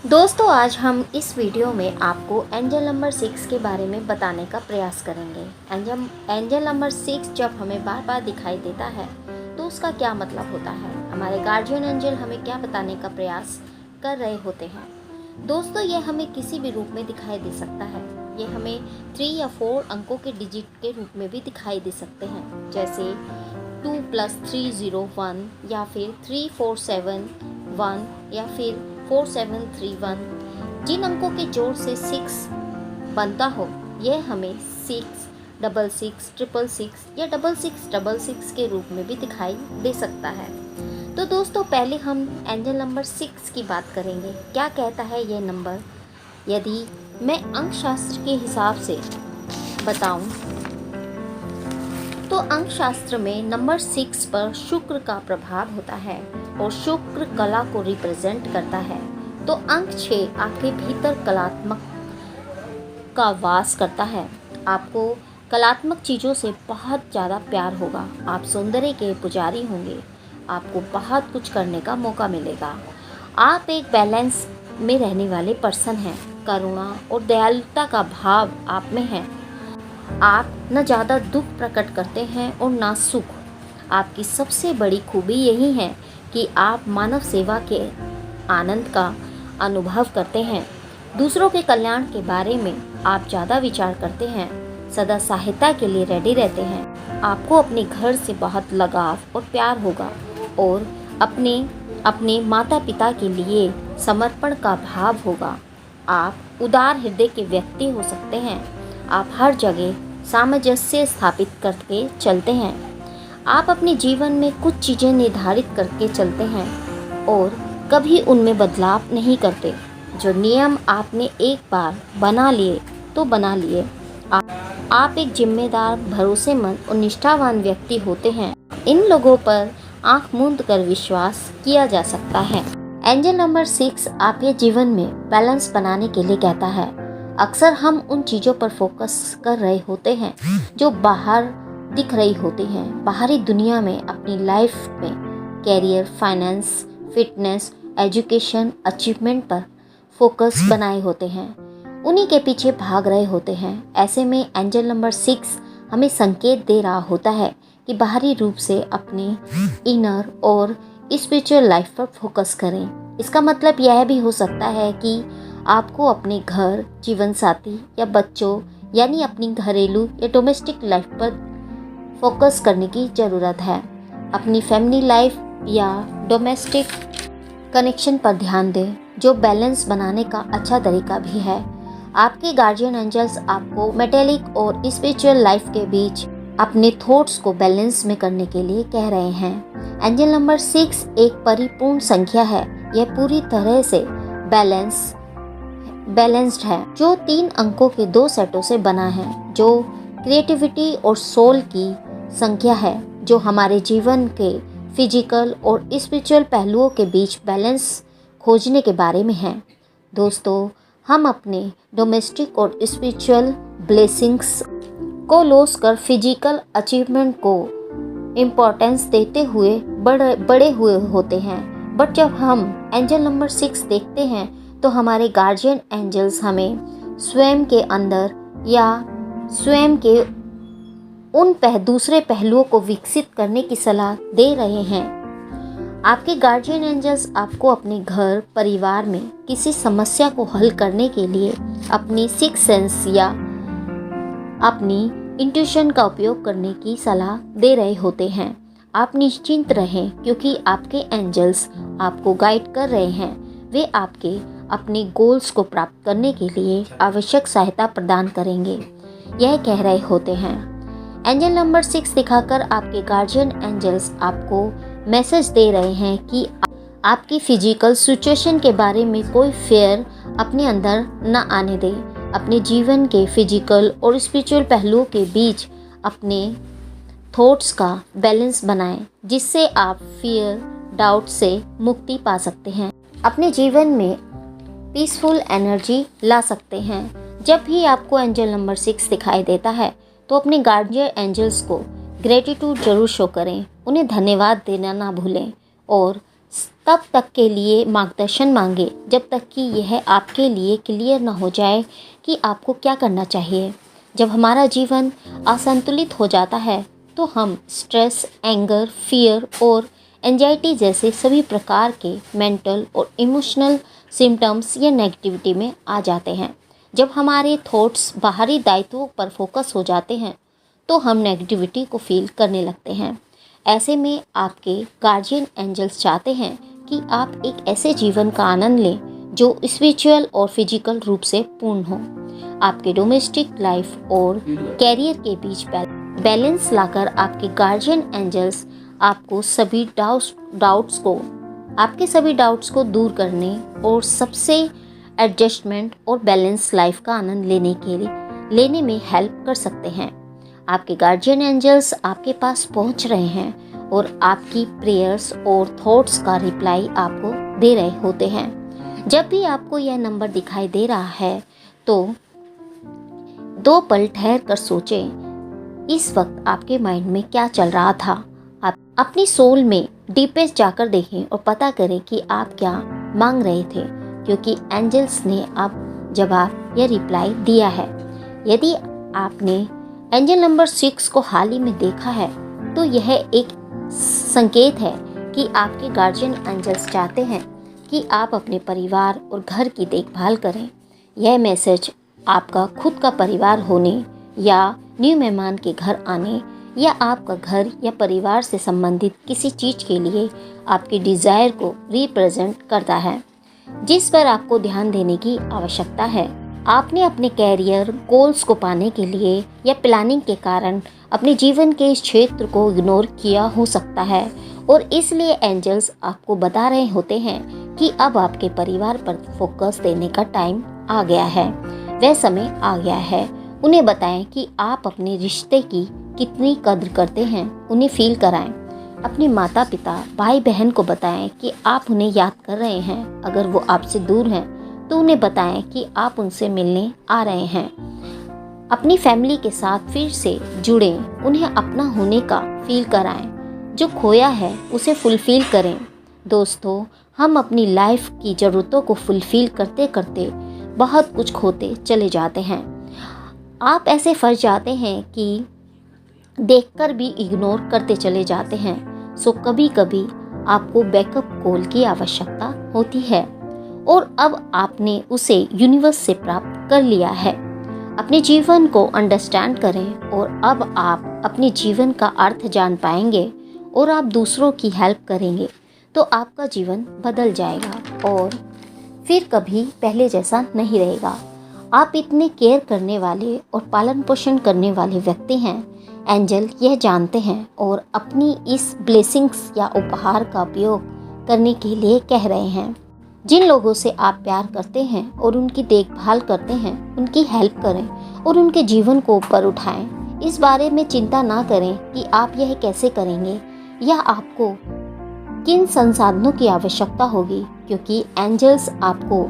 दोस्तों, आज हम इस वीडियो में आपको एंजल नंबर 6 के बारे में बताने का प्रयास करेंगे। एंजल नंबर 6 जब हमें बार बार दिखाई देता है तो उसका क्या मतलब होता है, हमारे गार्जियन एंजल हमें क्या बताने का प्रयास कर रहे होते हैं। दोस्तों, ये हमें किसी भी रूप में दिखाई दे सकता है। ये हमें 3 या 4 अंकों के डिजिट के रूप में भी दिखाई दे सकते हैं, जैसे 2+301 या फिर 3471 या फिर 4731। जिन अंकों के जोड़ से 6 बनता हो, यह हमें 66666 या 6666 के रूप में भी दिखाई दे सकता है। तो दोस्तों, पहले हम एंजल नंबर 6 की बात करेंगे। क्या कहता है ये नंबर? यदि मैं अंक शास्त्र के हिसाब से बताऊं तो अंक शास्त्र में नंबर 6 पर शुक्र का प्रभाव होता है और शुक्र कला को रिप्रेजेंट करता है। तो अंक 6 आपके भीतर कलात्मक का वास करता है। आपको कलात्मक चीज़ों से बहुत ज़्यादा प्यार होगा। आप सौंदर्य के पुजारी होंगे। आपको बहुत कुछ करने का मौका मिलेगा। आप एक बैलेंस में रहने वाले पर्सन हैं। करुणा और दयालुता का भाव आप में है। आप न ज़्यादा दुख प्रकट करते हैं और ना सुख। आपकी सबसे बड़ी खूबी यही है कि आप मानव सेवा के आनंद का अनुभव करते हैं। दूसरों के कल्याण के बारे में आप ज़्यादा विचार करते हैं। सदा सहायता के लिए रेडी रहते हैं। आपको अपने घर से बहुत लगाव और प्यार होगा और अपने माता पिता के लिए समर्पण का भाव होगा। आप उदार हृदय के व्यक्ति हो सकते हैं। आप हर जगह सामंजस्य स्थापित करके चलते हैं। आप अपने जीवन में कुछ चीज़ें निर्धारित करके चलते हैं और कभी उनमें बदलाव नहीं करते। जो नियम आपने एक बार बना लिए तो बना लिए। आप एक जिम्मेदार, भरोसेमंद और निष्ठावान व्यक्ति होते हैं। इन लोगों पर आंख मूंद कर विश्वास किया जा सकता है। एंजल नंबर 6 आपके जीवन में बैलेंस बनाने के लिए कहता है। अक्सर हम उन चीज़ों पर फोकस कर रहे होते हैं जो बाहर दिख रही होती हैं। बाहरी दुनिया में अपनी लाइफ में career, finance, fitness, education, achievement पर फोकस बनाए होते हैं। उन्हीं के पीछे भाग रहे होते हैं। ऐसे में एंजल नंबर 6 हमें संकेत दे रहा होता है कि बाहरी रूप से अपनी इनर और स्पिरिचुअल लाइफ पर फोकस करें। इसका मतलब यह भी हो सकता है कि आपको अपने घर, जीवन साथी या बच्चों यानी अपनी घरेलू या डोमेस्टिक लाइफ पर फोकस करने की ज़रूरत है। अपनी फैमिली लाइफ या डोमेस्टिक कनेक्शन पर ध्यान दें, जो बैलेंस बनाने का अच्छा तरीका भी है। आपके गार्जियन एंजल्स आपको मेटेलिक और स्पिरिचुअल लाइफ के बीच अपने थॉट्स को बैलेंस में करने के लिए कह रहे हैं। एंजल नंबर 6 एक परिपूर्ण संख्या है। यह पूरी तरह से बैलेंस्ड है, जो 3 अंकों के 2 सेटों से बना है, जो क्रिएटिविटी और सोल की संख्या है, जो हमारे जीवन के फिजिकल और स्पिरिचुअल पहलुओं के बीच बैलेंस खोजने के बारे में है। दोस्तों, हम अपने डोमेस्टिक और स्पिरिचुअल ब्लेसिंग्स को लॉस कर फिजिकल अचीवमेंट को इम्पोर्टेंस देते हुए बड़े हुए होते हैं। बट जब हम एंजल नंबर 6 देखते हैं तो हमारे गार्जियन एंजल्स हमें स्वयं के अंदर या स्वयं के उन दूसरे पहलुओं को विकसित करने की सलाह दे रहे हैं। आपके गार्जियन एंजल्स आपको अपने घर, परिवार में किसी समस्या को हल करने के लिए अपनी सिक्स सेंस या अपनी इंट्यूशन का उपयोग करने की सलाह दे रहे होते हैं। आप निश्चिंत रहें, क्योंकि आपके एंजल्स आपको गाइड कर रहे हैं। वे आपके अपने गोल्स को प्राप्त करने के लिए आवश्यक सहायता प्रदान करेंगे, यह कह रहे होते हैं। एंजल नंबर 6 दिखाकर आपके गार्जियन एंजल्स आपको मैसेज दे रहे हैं कि आपकी फिजिकल सिचुएशन के बारे में कोई फेयर अपने अंदर न आने दें। अपने जीवन के फिजिकल और स्पिरिचुअल पहलुओं के बीच अपने थॉट्स का बैलेंस बनाएं, जिससे आप फियर, डाउट से मुक्ति पा सकते हैं। अपने जीवन में पीसफुल एनर्जी ला सकते हैं। जब भी आपको एंजल नंबर 6 दिखाई देता है तो अपने गार्जियन एंजल्स को ग्रेटिट्यूड जरूर शो करें। उन्हें धन्यवाद देना ना भूलें और तब तक के लिए मार्गदर्शन मांगे जब तक कि यह आपके लिए क्लियर ना हो जाए कि आपको क्या करना चाहिए। जब हमारा जीवन असंतुलित हो जाता है तो हम स्ट्रेस, एंगर, फियर और एंजाइटी जैसे सभी प्रकार के मेंटल और इमोशनल सिम्टम्स या नेगेटिविटी में आ जाते हैं। जब हमारे थॉट्स बाहरी दायित्वों पर फोकस हो जाते हैं तो हम नेगेटिविटी को फील करने लगते हैं। ऐसे में आपके गार्जियन एंजल्स चाहते हैं कि आप एक ऐसे जीवन का आनंद लें जो स्पिरिचुअल और फिजिकल रूप से पूर्ण हो। आपके डोमेस्टिक लाइफ और कैरियर के बीच बैलेंस लाकर आपके गार्जियन एंजल्स आपके सभी डाउट्स को दूर करने और सबसे एडजस्टमेंट और बैलेंस लाइफ का आनंद लेने में हेल्प कर सकते हैं। आपके गार्जियन एंजल्स आपके पास पहुंच रहे हैं और आपकी प्रेयर्स और थॉट्स का रिप्लाई आपको दे रहे होते हैं। जब भी आपको यह नंबर दिखाई दे रहा है तो 2 पल ठहर कर सोचें इस वक्त आपके माइंड में क्या चल रहा था। आप अपनी सोल में डीपेस्ट जाकर देखें और पता करें कि आप क्या मांग रहे थे, क्योंकि एंजल्स ने आप जवाब या रिप्लाई दिया है। यदि आपने एंजल नंबर 6 को हाल ही में देखा है तो यह एक संकेत है कि आपके गार्जियन एंजल्स चाहते हैं कि आप अपने परिवार और घर की देखभाल करें। यह मैसेज आपका खुद का परिवार होने या न्यू मेहमान के घर आने या आपका घर या परिवार से संबंधित किसी चीज़ के लिए आपकी डिज़ायर को रिप्रेजेंट करता है, जिस पर आपको ध्यान देने की आवश्यकता है। आपने अपने कैरियर गोल्स को पाने के लिए या प्लानिंग के कारण अपने जीवन के इस क्षेत्र को इग्नोर किया हो सकता है और इसलिए एंजल्स आपको बता रहे होते हैं कि अब आपके परिवार पर फोकस देने का टाइम आ गया है, वह समय आ गया है। उन्हें बताएं कि आप अपने रिश्ते की कितनी कद्र करते हैं, उन्हें फील कराएं। अपने माता पिता, भाई बहन को बताएं कि आप उन्हें याद कर रहे हैं। अगर वो आपसे दूर हैं तो उन्हें बताएं कि आप उनसे मिलने आ रहे हैं। अपनी फैमिली के साथ फिर से जुड़ें, उन्हें अपना होने का फील कराएं। जो खोया है उसे फुलफिल करें। दोस्तों, हम अपनी लाइफ की ज़रूरतों को फुलफिल करते करते बहुत कुछ खोते चले जाते हैं। आप ऐसे फंस जाते हैं कि देखकर भी इग्नोर करते चले जाते हैं। सो कभी कभी आपको बैकअप कॉल की आवश्यकता होती है और अब आपने उसे यूनिवर्स से प्राप्त कर लिया है। अपने जीवन को अंडरस्टैंड करें और अब आप अपने जीवन का अर्थ जान पाएंगे और आप दूसरों की हेल्प करेंगे तो आपका जीवन बदल जाएगा और फिर कभी पहले जैसा नहीं रहेगा। आप इतने केयर करने वाले और पालन पोषण करने वाले व्यक्ति हैं। एंजल यह जानते हैं और अपनी इस ब्लेसिंग्स या उपहार का उपयोग करने के लिए कह रहे हैं। जिन लोगों से आप प्यार करते हैं और उनकी देखभाल करते हैं, उनकी हेल्प करें और उनके जीवन को ऊपर उठाएं। इस बारे में चिंता ना करें कि आप यह कैसे करेंगे या आपको किन संसाधनों की आवश्यकता होगी, क्योंकि एंजल्स आपको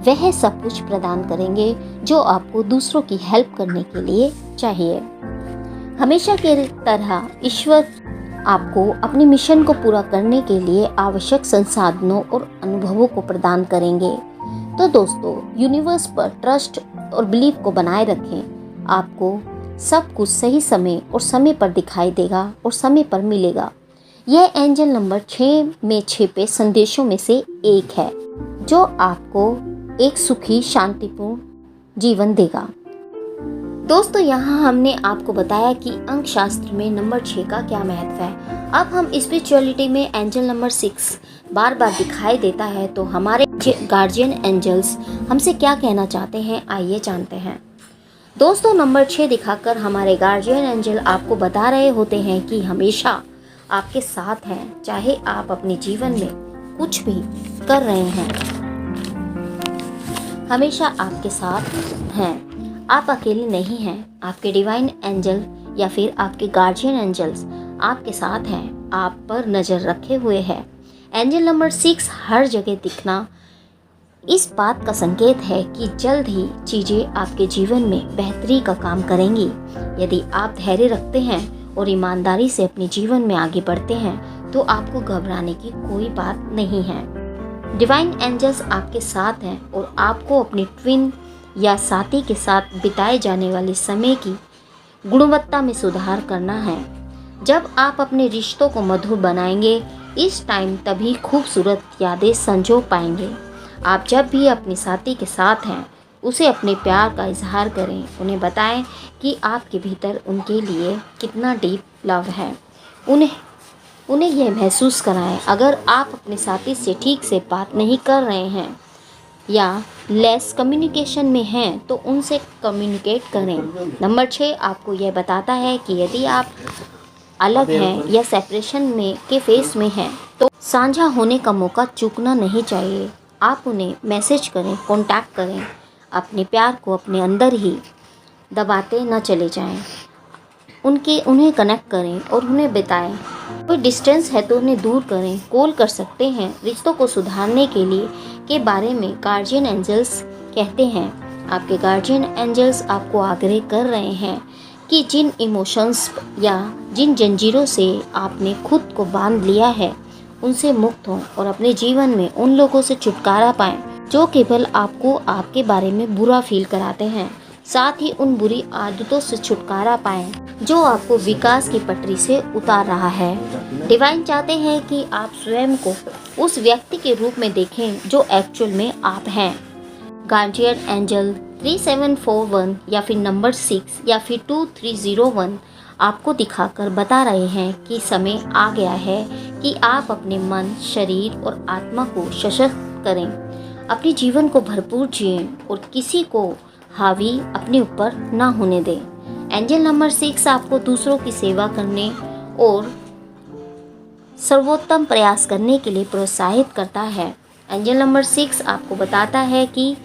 वह सब कुछ प्रदान करेंगे जो आपको दूसरों की हेल्प करने के लिए चाहिए। हमेशा की तरह ईश्वर आपको अपने मिशन को पूरा करने के लिए आवश्यक संसाधनों और अनुभवों को प्रदान करेंगे। तो दोस्तों, यूनिवर्स पर ट्रस्ट और बिलीफ को बनाए रखें। आपको सब कुछ सही समय और समय पर दिखाई देगा और समय पर मिलेगा। यह एंजल नंबर 6 में छिपे संदेशों में से एक है जो आपको एक सुखी, शांतिपूर्ण जीवन देगा। दोस्तों, यहाँ हमने आपको बताया कि अंक शास्त्र में नंबर 6 का क्या महत्व है। अब हम स्पिरिचुअलिटी में एंजल नंबर 6 बार बार दिखाई देता है तो हमारे गार्जियन एंजल्स हमसे क्या कहना चाहते हैं, आइए जानते हैं। दोस्तों, नंबर 6 दिखाकर हमारे गार्जियन एंजल आपको बता रहे होते हैं कि हमेशा आपके साथ हैं, चाहे आप अपने जीवन में कुछ भी कर रहे हैं, हमेशा आपके साथ हैं। आप अकेले नहीं हैं। आपके डिवाइन एंजल या फिर आपके गार्जियन एंजल्स आपके साथ हैं, आप पर नज़र रखे हुए हैं। एंजल नंबर 6 हर जगह दिखना इस बात का संकेत है कि जल्द ही चीज़ें आपके जीवन में बेहतरी का काम करेंगी। यदि आप धैर्य रखते हैं और ईमानदारी से अपने जीवन में आगे बढ़ते हैं तो आपको घबराने की कोई बात नहीं है। डिवाइन एंजल्स आपके साथ हैं और आपको अपनी ट्विन या साथी के साथ बिताए जाने वाले समय की गुणवत्ता में सुधार करना है। जब आप अपने रिश्तों को मधुर बनाएंगे, इस टाइम तभी खूबसूरत यादें संजो पाएंगे। आप जब भी अपने साथी के साथ हैं, उसे अपने प्यार का इजहार करें। उन्हें बताएं कि आपके भीतर उनके लिए कितना डीप लव है। उन्हें यह महसूस कराएं। अगर आप अपने साथी से ठीक से बात नहीं कर रहे हैं या लेस कम्युनिकेशन में हैं, तो उनसे कम्युनिकेट करें। नंबर 6 आपको यह बताता है कि यदि आप अलग हैं या सेपरेशन में के फेस में हैं, तो साझा होने का मौका चूकना नहीं चाहिए। आप उन्हें मैसेज करें, कांटेक्ट करें। अपने प्यार को अपने अंदर ही दबाते न चले जाएं। उन्हें कनेक्ट करें और उन्हें बताएं। कोई डिस्टेंस है तो उन्हें दूर करें। कॉल कर सकते हैं। रिश्तों को सुधारने के बारे में गार्जियन एंजल्स कहते हैं। आपके गार्जियन एंजल्स आपको आग्रह कर रहे हैं कि जिन इमोशंस या जिन जंजीरों से आपने खुद को बांध लिया है, उनसे मुक्त हों और अपने जीवन में उन लोगों से छुटकारा पाएं जो केवल आपको आपके बारे में बुरा फील कराते हैं। साथ ही उन बुरी आदतों से छुटकारा पाएं जो आपको विकास की पटरी से उतार रहा है। डिवाइन चाहते हैं कि आप स्वयं को उस व्यक्ति के रूप में देखें जो एक्चुअल में आप हैं। गार्जियन एंजल 3741 या फिर नंबर 6 या फिर 2301 आपको दिखाकर बता रहे हैं कि समय आ गया है कि आप अपने मन, शरीर और आत्मा को सशक्त करें। अपने जीवन को भरपूर जिएं और किसी को हावी अपने ऊपर ना होने दें। एंजल नंबर 6 आपको दूसरों की सेवा करने और सर्वोत्तम प्रयास करने के लिए प्रोत्साहित करता है। एंजल नंबर 6 आपको बताता है कि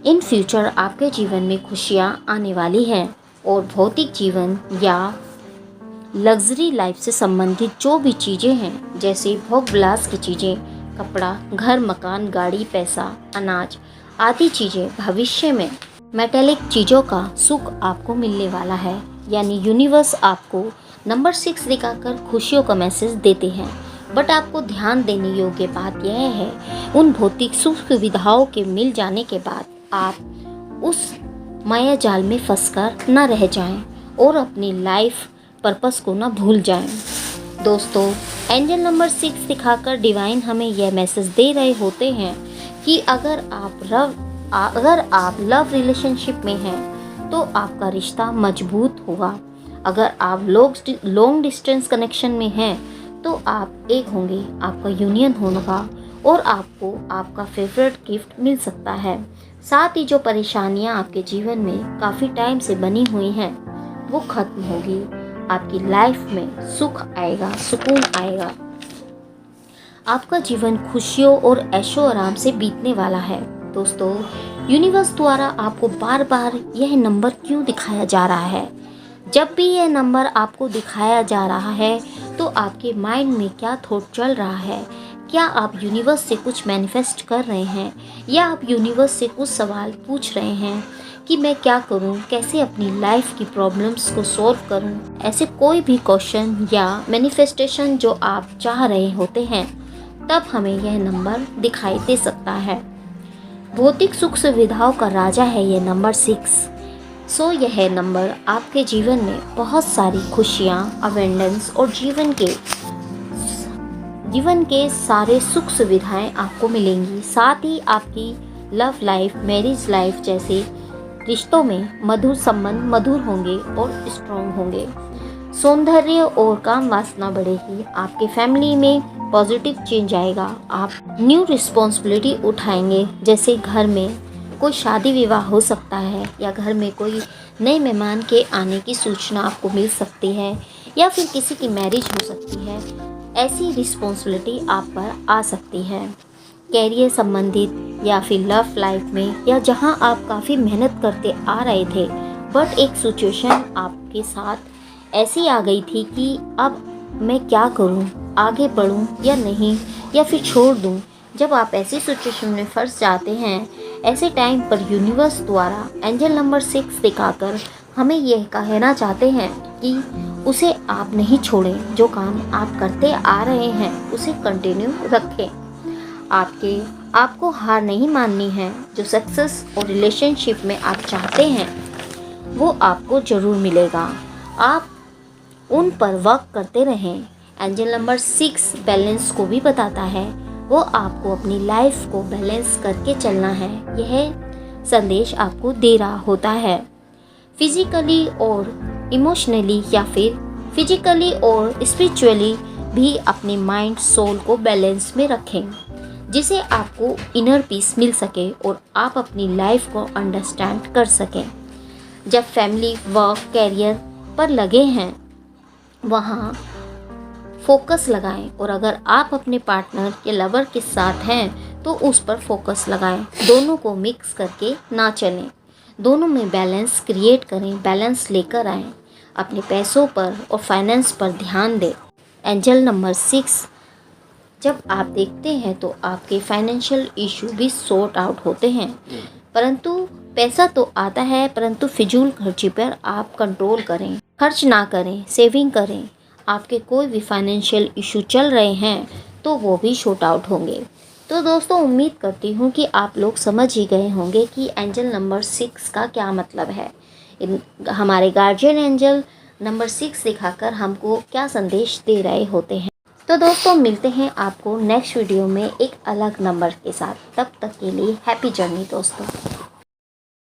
इन फ्यूचर आपके जीवन में खुशियाँ आने वाली हैं और भौतिक जीवन या लग्जरी लाइफ से संबंधित जो भी चीज़ें हैं, जैसे भोग विलास की चीज़ें, कपड़ा, घर, मकान, गाड़ी, पैसा, अनाज आदि चीज़ें, भविष्य में मेटेलिक चीज़ों का सुख आपको मिलने वाला है। यानी यूनिवर्स आपको नंबर 6 दिखाकर खुशियों का मैसेज देते हैं। बट आपको ध्यान देने योग्य बात यह है, उन भौतिक सुख सुविधाओं के मिल जाने के बाद आप उस माया जाल में फंसकर न रह जाएं और अपनी लाइफ पर्पस को न भूल जाएं। दोस्तों, एंजल नंबर 6 दिखाकर डिवाइन हमें यह मैसेज दे रहे होते हैं कि अगर आप लव रिलेशनशिप में हैं तो आपका रिश्ता मजबूत होगा। अगर आप लॉन्ग डिस्टेंस कनेक्शन में हैं तो आप एक होंगे, आपका यूनियन होगा और आपको आपका फेवरेट गिफ्ट मिल सकता है। साथ ही जो परेशानियां आपके जीवन में काफ़ी टाइम से बनी हुई हैं वो खत्म होगी। आपकी लाइफ में सुख आएगा, सुकून आएगा। आपका जीवन खुशियों और ऐशो आराम से बीतने वाला है। दोस्तों, यूनिवर्स द्वारा आपको बार बार यह नंबर क्यों दिखाया जा रहा है? जब भी यह नंबर आपको दिखाया जा रहा है तो आपके माइंड में क्या थॉट चल रहा है? क्या आप यूनिवर्स से कुछ मैनिफेस्ट कर रहे हैं या आप यूनिवर्स से कुछ सवाल पूछ रहे हैं कि मैं क्या करूं, कैसे अपनी लाइफ की प्रॉब्लम्स को सॉल्व करूं? ऐसे कोई भी क्वेश्चन या मैनिफेस्टेशन जो आप चाह रहे होते हैं, तब हमें यह नंबर दिखाई दे सकता है। भौतिक सुख सुविधाओं का राजा है यह नंबर 6। सो यह नंबर आपके जीवन में बहुत सारी खुशियाँ, अवेंडेंस और जीवन के सारे सुख सुविधाएं आपको मिलेंगी। साथ ही आपकी लव लाइफ, मैरिज लाइफ जैसे रिश्तों में मधुर संबंध मधुर होंगे और स्ट्रॉन्ग होंगे। सौंदर्य और काम वासना बढ़ेगी। आपके फैमिली में पॉजिटिव चेंज आएगा। आप न्यू रिस्पॉन्सिबिलिटी उठाएंगे, जैसे घर में कोई शादी विवाह हो सकता है या घर में कोई नए मेहमान के आने की सूचना आपको मिल सकती है या फिर किसी की मैरिज हो सकती है। ऐसी रिस्पॉन्सिबिलिटी आप पर आ सकती है। कैरियर संबंधित या फिर लव लाइफ में, या जहां आप काफ़ी मेहनत करते आ रहे थे बट एक सिचुएशन आपके साथ ऐसी आ गई थी कि अब मैं क्या करूं, आगे बढ़ूं या नहीं, या फिर छोड़ दूं। जब आप ऐसी सिचुएशन में फंस जाते हैं, ऐसे टाइम पर यूनिवर्स द्वारा एंजल नंबर 6 दिखाकर हमें यह कहना चाहते हैं कि उसे आप नहीं छोड़ें। जो काम आप करते आ रहे हैं उसे कंटिन्यू रखें। आपको हार नहीं माननी है। जो सक्सेस और रिलेशनशिप में आप चाहते हैं वो आपको ज़रूर मिलेगा। आप उन पर वर्क करते रहें। एंजल नंबर 6 बैलेंस को भी बताता है। वो आपको अपनी लाइफ को बैलेंस करके चलना है, यह संदेश आपको दे रहा होता है। फिजिकली और इमोशनली या फिर फिजिकली और स्पिरिचुअली भी अपने माइंड सोल को बैलेंस में रखें, जिससे आपको इनर पीस मिल सके और आप अपनी लाइफ को अंडरस्टैंड कर सकें। जब फैमिली, वर्क, कैरियर पर लगे हैं वहाँ फोकस लगाएं, और अगर आप अपने पार्टनर या लवर के साथ हैं तो उस पर फोकस लगाएं। दोनों को मिक्स करके ना चलें, दोनों में बैलेंस क्रिएट करें, बैलेंस लेकर आएं। अपने पैसों पर और फाइनेंस पर ध्यान दें। एंजल नंबर 6 जब आप देखते हैं तो आपके फाइनेंशियल इशू भी सॉर्ट आउट होते हैं। परंतु पैसा तो आता है, परंतु फिजूल खर्ची पर आप कंट्रोल करें, खर्च ना करें, सेविंग करें। आपके कोई भी फाइनेंशियल इशू चल रहे हैं तो वो भी सॉर्ट आउट होंगे। तो दोस्तों, उम्मीद करती हूँ कि आप लोग समझ ही गए होंगे कि एंजल नंबर 6 का क्या मतलब है। हमारे गार्जियन एंजल नंबर 6 दिखाकर हमको क्या संदेश दे रहे होते हैं। तो दोस्तों, मिलते हैं आपको नेक्स्ट वीडियो में एक अलग नंबर के साथ। तब तक के लिए हैप्पी जर्नी दोस्तों।